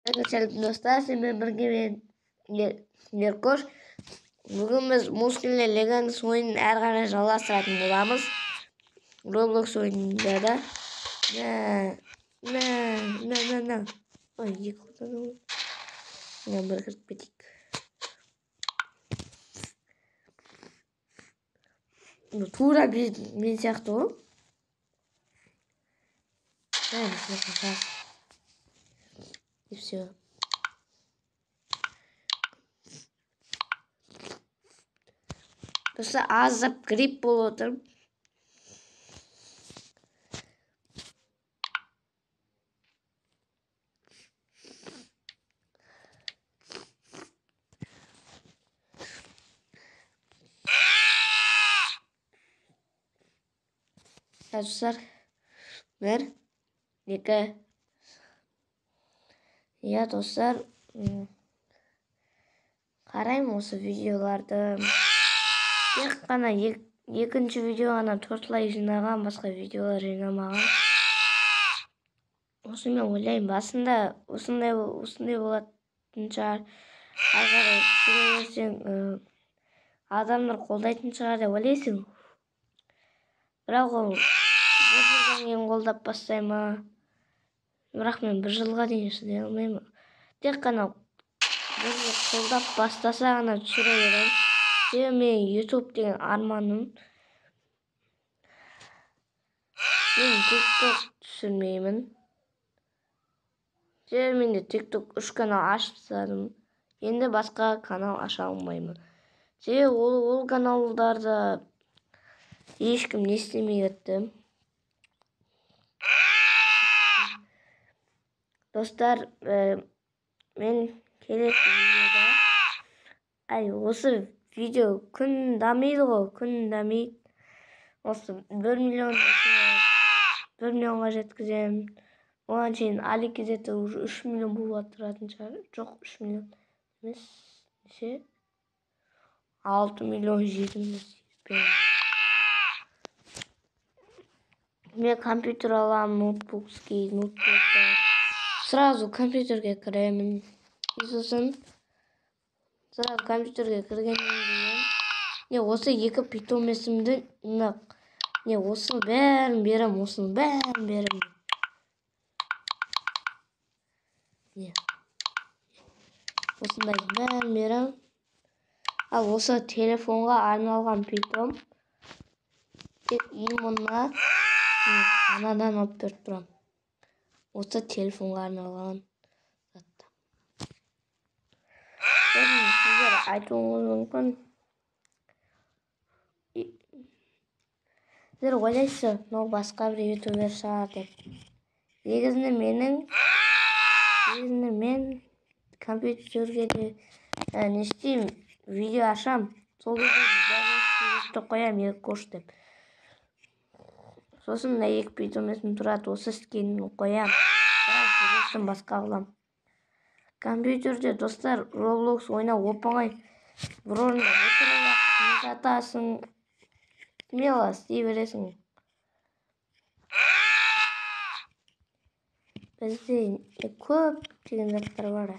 Arkadaşlar dostlar, sizinle birlikte ben Yerkoş. Bugün biz Muskil'le Legends oyunun әрі жалғастыратын боламыз. Roblox oyununda da. Na. Ой, екі қолдан ол. Bir кіріп кетейік. Тура мен сияқты ғой. И все. Просто азап грипп болып отыр. Dostlar, bir, iki. Ya dostlar, қараймын осы видеоларды. Тек қана екінші видео ғана тортылай жинаған, басқа видеолар жинамаған. Осы мен ойлаймын, басында осындай болатын шығар. Ары қарай адамдар қолдайтын шығар деп ойлайсың. Бірақ ол бір жылдан кейін қолдап бастай ма? Бірақ мен бір жылға дейін шыдай алмаймын. Тек қана бір жыл қолдап бастаса ғана түсіре беремін. Себебі мен YouTube деген арманым. Мен TikTok түсірмеймін. Себебі мен де TikTok 3 канал ашып тастадым. Енді басқа канал аша алмаймын. Себебі ол каналдарда ешкім не істемей кетті. Достар, мен келесі видеода осы видео күн дамиды ғой, күн дамиды. Осы 1 миллионға жеткіземін. Оған шейін али кезеті уже 3 миллион болып тұратын шығар. Жоқ, 3 миллион емес. Неше? 6 миллион 7 миллион. Мен компьютер аламын, ноутбукский, сразу компьютерге кіремін. Сосын сразу компьютерге кіргеннен кейін осы екі питомесімді осының бәрін берем, осының бәрін берем. Осындай бәрін берем. Ал осы телефонға арналған питом. Тек именно анадан алып беріп тұрам. Осы телефонға арналған затта. Сіздер айтуыңыз мүмкін. Сіздер ойлайсыз, мынау басқа бір ютубер шығар деп. Негізінде мен компьютерге де не істеймін, видео ашам. Сол видеоны қоям, Еркош деп. Сосын екі питомесім тұрады, осы скинін қоям. Сосын басқа қылам. Компьютерде достар, Roblox ойнау оп-оңай. Бір орында отырып жатасың, смело істей бересің. Бізде көп деген заттар бар.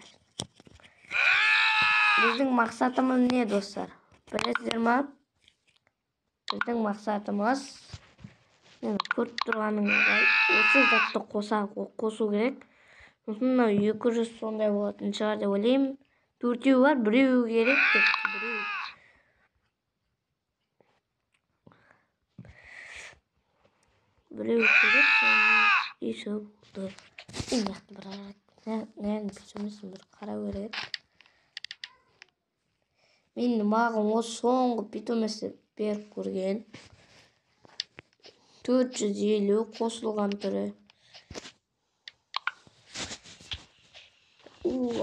Біздің мақсатымыз не, достар? Білесіздер ма? Біздің мақсатымыз көріп тұрғаныңыздай осы затты қосу керек. Сосын 200 сондай болатын шығар деп ойлаймын. 4-еу бар, 1-еу керек деп. Біреу керек, еші болды. Енақты нән пішімесін бір қара көрек. Мен мағым осы соңғы питомесі беріп көрген. 450 қосылған түрі.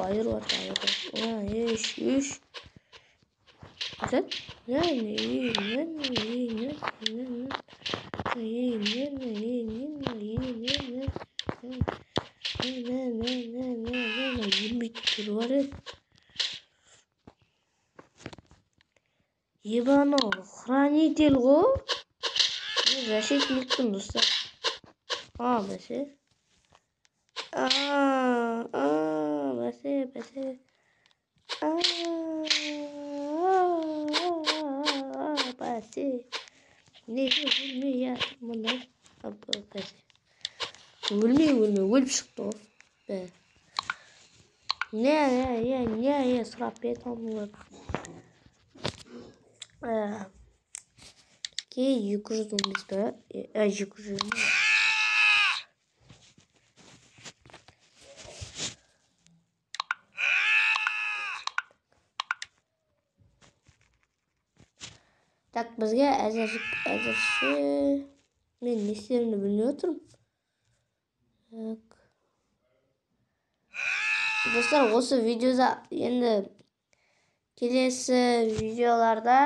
Айыру аты. Еш. Қасат? Ебано, хранитель ғой? Защитникпін, достар. Бәсе. Bese. Basi. Ne ölmüyor ya bunlar. Basi. Ölmüyor. Ölüp çıktı o. Be. Ne sıra beton ki yukarıdan bizde. Yukarıdan. Tak bizga azirchi men ne isterarini bilmay o'tiribman. Tak. Do'stlar, o'sha videoda endi kelesi videolarda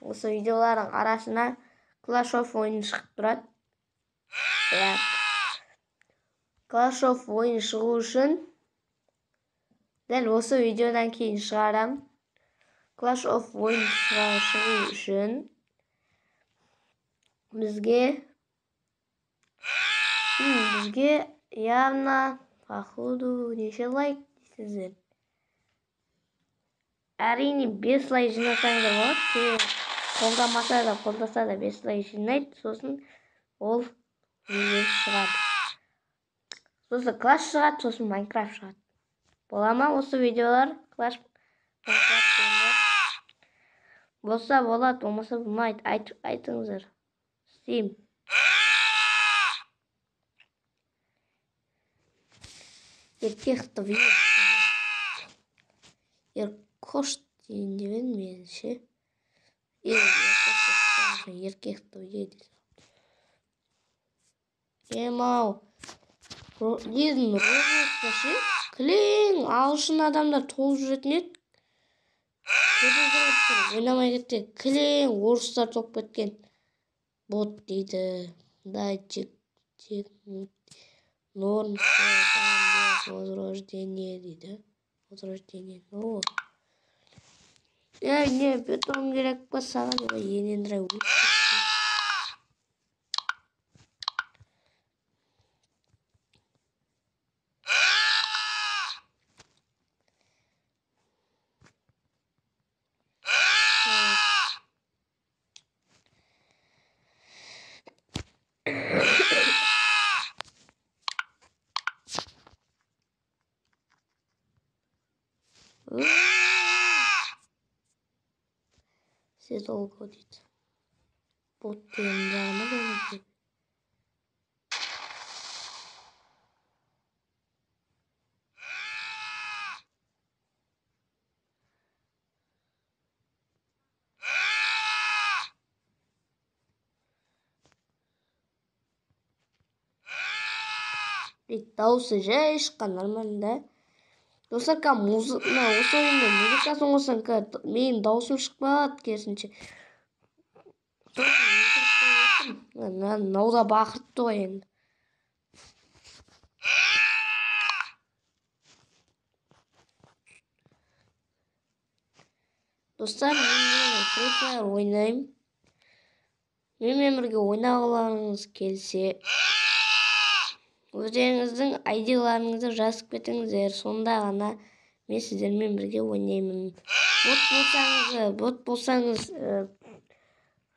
o'sha videolarning arasına Clash of o'yini chiqib turadi. Tak. Clash of o'yini chiqishi uchun dal o'sha videodan keyin chiqaram. Clash of o'yin chiqishi uchun bizga явно походу necha like deysizlar. Әрине 5 like жинасаңдар болады. Қолдаса да 5 like жинайды. Сосын ол видео шығады. Сосын Clash шығады, сосын Minecraft шығады. Бола ма осы видеолар? Clash Minecraft болса болады, болмаса болмайды. Айтыңыздар. Steam. Еркекті Еркош дейін меніңше. Еркекті еді. Ау. Дедім Roblox'та ше. Кілең ағылшын адамдар толып жүретін еді. Ойнамай кетті. Кілең орыстар толып кеткен. Бот дейді. Датчик. Норм. Возрождение дейді. Возрождение. Ну. Не, бетон керек па саған? Енендірі өтіп. Siz olgu дейді. Бот деген жағына дәледі. Дауысы жай шыққан нормально. Достар, осы ойында музыкасын қоссаң, менің даусым шықпады, керісінше. Науда бақытты ғой енді. Достар, мен Free Fire ойнаймын. Менімен бірге ойнағыларыңыз келсе, өздеріңіздің айдиларыңызды жазып кетіңіздер. Сонда ғана мен сіздермен бірге ойнаймын. Бот болсаңыз,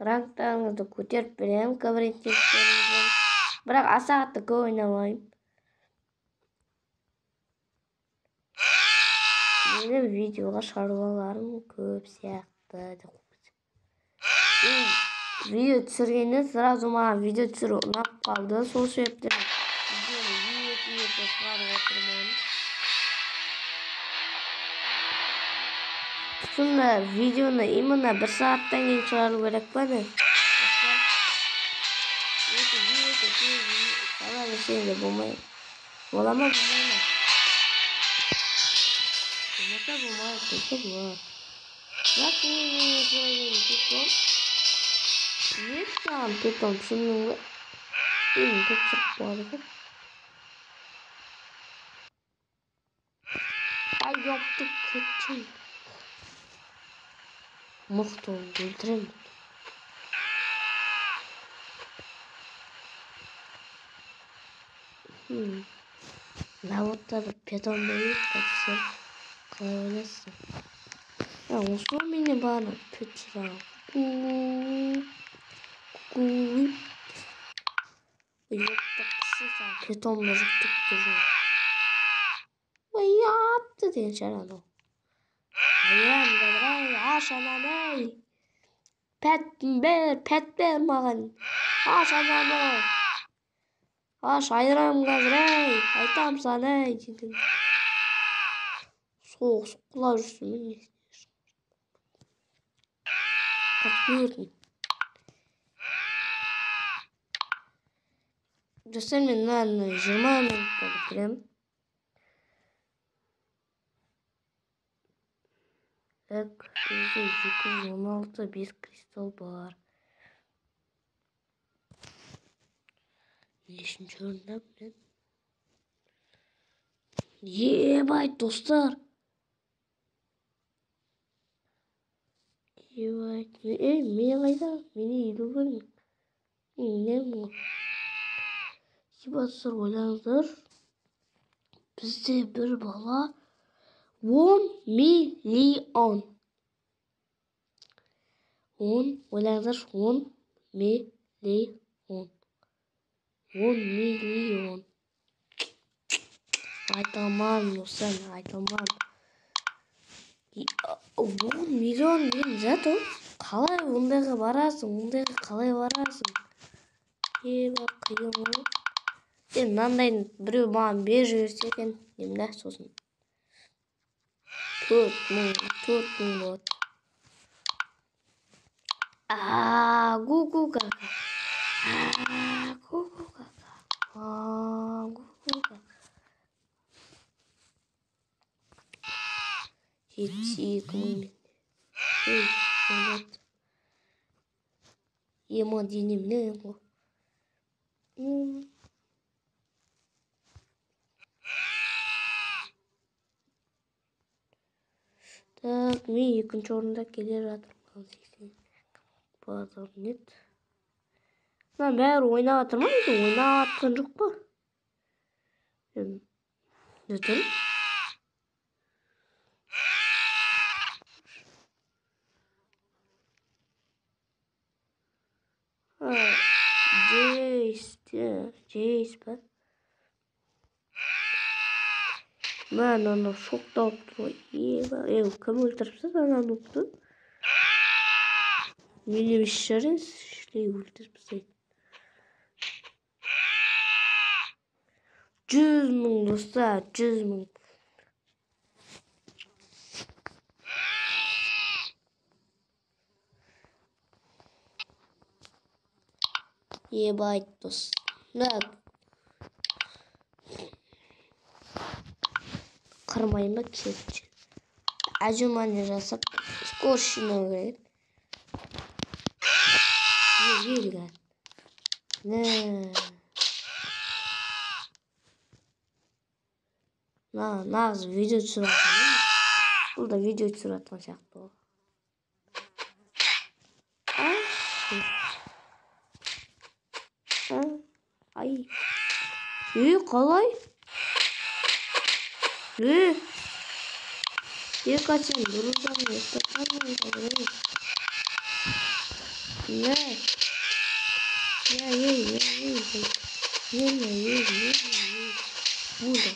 ранктарыңызды көтеріп беремін, кабаринттеріңізден. Бірақ аса қатты көп ойнамаймын. Менің видеоға шаруаларым көп сияқты. Видео түсіргенде сразу маған видео түсіру ұнап қалды. Сол себептен видеоны шығарып отырмын. Сонда видеоны именно 1 сағаттан кейін шығару керек па не? Сала берсеңде болмай. Бола ма, болмай ма? Болмаса болмай, болса болады. Бірақ мен питон. Не саған питон түсіндің бе? Мен кетсіп болады ғой. Ай, yaptık кетчен. Мықты өлтірем. Наводтар питон дейік, қатысыр. Öylesin. Ya olsun beni bana Petra. Yok da kısa ketonla zıttık duruyor. Vay yaptı diye çarano. Hayran kadar aşağıdan pet ber mağan. Aşağıdan Aş hayran kadar aytam sana dedim. Soğuk soğuklar üstüme ne istiyorsun? Bak gördün. Göstermeyin lan 20 minut bitireyim. Ek bizde 216 bir kristal var. Yeşinci örneğim ne? Bay dostlar. Bay. Meyvayda beni yürüyorum. Ne bu? Sivaslar olanlar. Bizde bir bala 10 milyon. 10 olanlar 10 milyon. 10 milyon. Ay tamam dostlar, ay tamam. 10 milyon değil zaten. Kalay bundaga barasın, bundaga kalay barasın. Bakayım. Sen nandayın bir bana bir verseken nemde sosun. 4 bin bot. Gugu gaga. Gugu gaga. Gugu gaga. Hiç iyi kılmayın. Evet. Yema dinim ne bu? Tak, men ikinci orunda gelir atırmaz. Bu adam net. Lan ben oyna atırmaydı. Oyna atırcık mı? Neden? Jace ben. Ben onu çok da iyi. Kim öldürürse ben onu tuttum. Benim işlerim şey öldürürse. 100 bin dostlar, 100 bin. İyi bay dost. Ne? Kırmayın bak çiftçi. Acıman yarasa skoşuna verin. Gel gel. Ne? Naz video suratını. Burada video suratmayacaktı o. Ay. Kolay. Bir kaçın dururdan yok. Ne? Ya. Burada.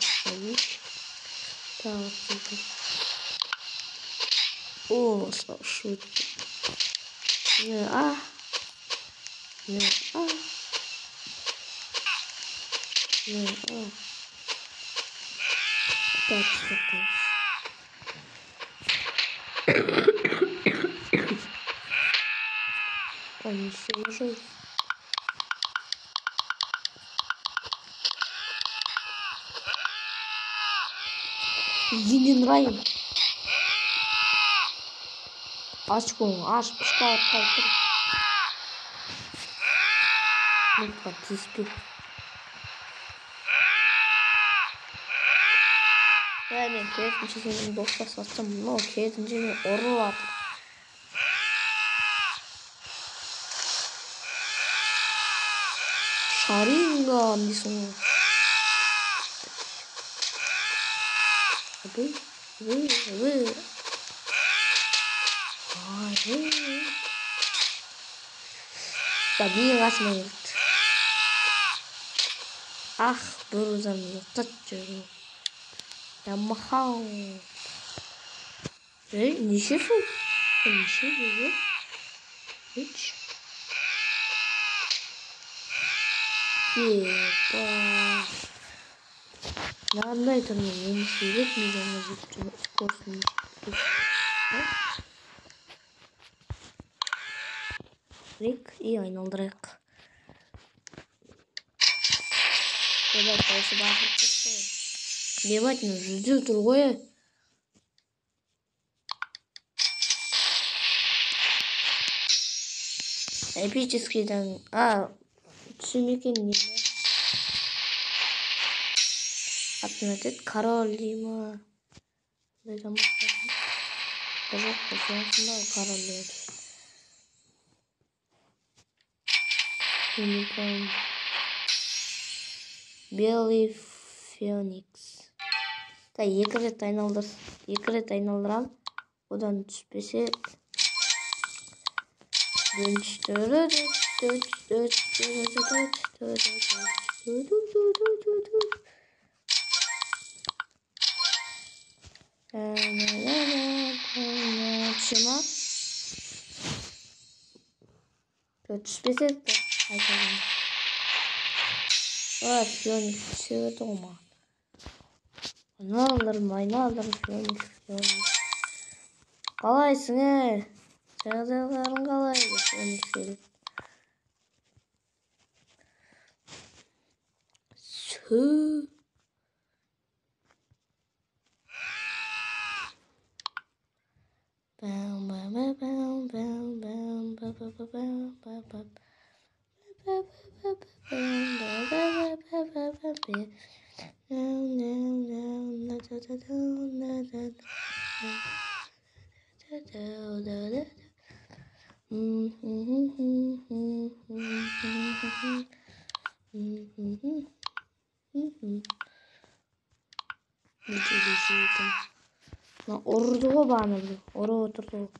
Tamam. Oo, şu. Ne? Ne? That's okay. Консервы. Yeni Ryan. Aç konu, aç çıkar kaldır. Lütfen tispil. Yani kesmiş senin dosta sattım. No kesince oru var. Sharingan di sini. Aduh. Tabii kaçmayın. Ah, buruzan yoktatçı. Yamaha. Nişe su. Nişe diyor. Hiç. Yepa. Ne anlaytın onu seyretmeyeceğim azıcık korkmuş. Rick iyi oynandırak. Evet, 벌써 맛있겠어. 내 맛은 루즈 들고요. 에피지스키장 주미기님. 아트메트 카롤리마. 내 잘못했어. 내가 고생했나 카롤리. 유니콘. Billy Phoenix. Ta екі рет айналдырам. Одан түспесе Шыма. Түспесе айтамын. Феникс түседі ғой. Айналдырым Феникс. Қалайсың, жағдайларың қалай? Феникс келіп. Orada o bana bu. Orada oturdu.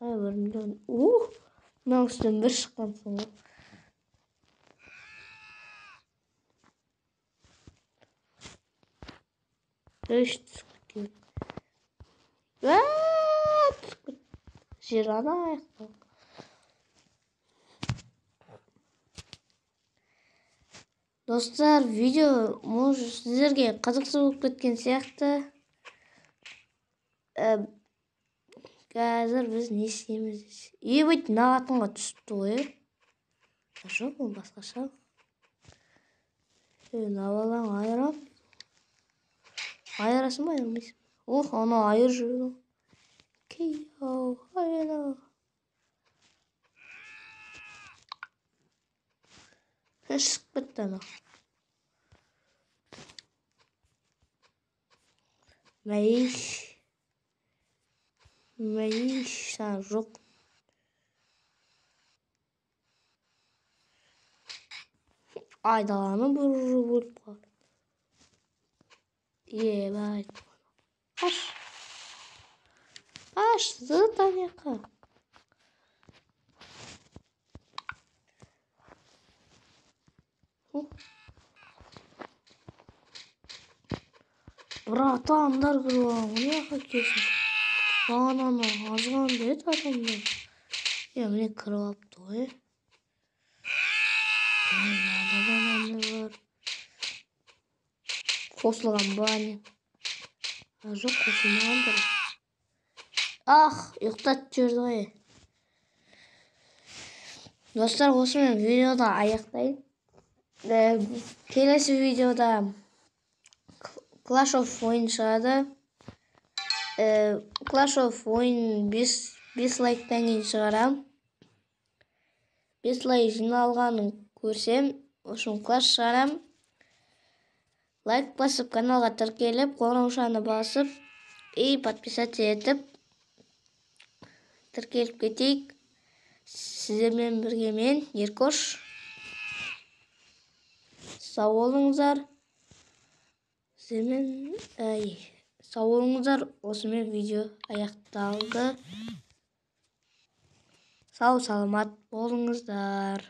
Ay bölümden. Ben üstüne bir çıkan sonra. Çıkıyor. Jirana ayakta. Dostlar, video sizlerге қызықты болып кеткен сияқты. Қазір біз не істейміз? Ебать, нағатынға түсіпті ғой. Жоқ, ол басқаша. Навалаң айырам. Айырасың ба, айырмайсың? Ана айыр жүрді. Кейау, айыра. Шығып кетті ана. Мәйіш, жоқ. Айдаланы бұры бөліп қалды. Ебай. Аш, зытанеқа. Братандар кіруан, не қакесің? Ананы азған деді адамдар. Міне кіріп апты ғой. Адамдар. Қосылған ба не? Жоқ, қосылмағандар. Ұйықтат жүрді ғой. Достар, осымен видеода аяқтайын. Келесі видеода Clash of ойын шығады. Clash of ойын 5 лайктан кейін шығарам. 5 лайк жиналғанын көрсем, ошын Clash шығарам. Лайк басып, каналға тіркеліп, қоңыраушаны басып, подписаться етіп, тіркеліп кетейік. Сіздермен бірге мен, Еркош. Сау болыңыздар. Сізмен сау болыңыздар. Осымен видео аяқталды. Сау саламат болыңыздар.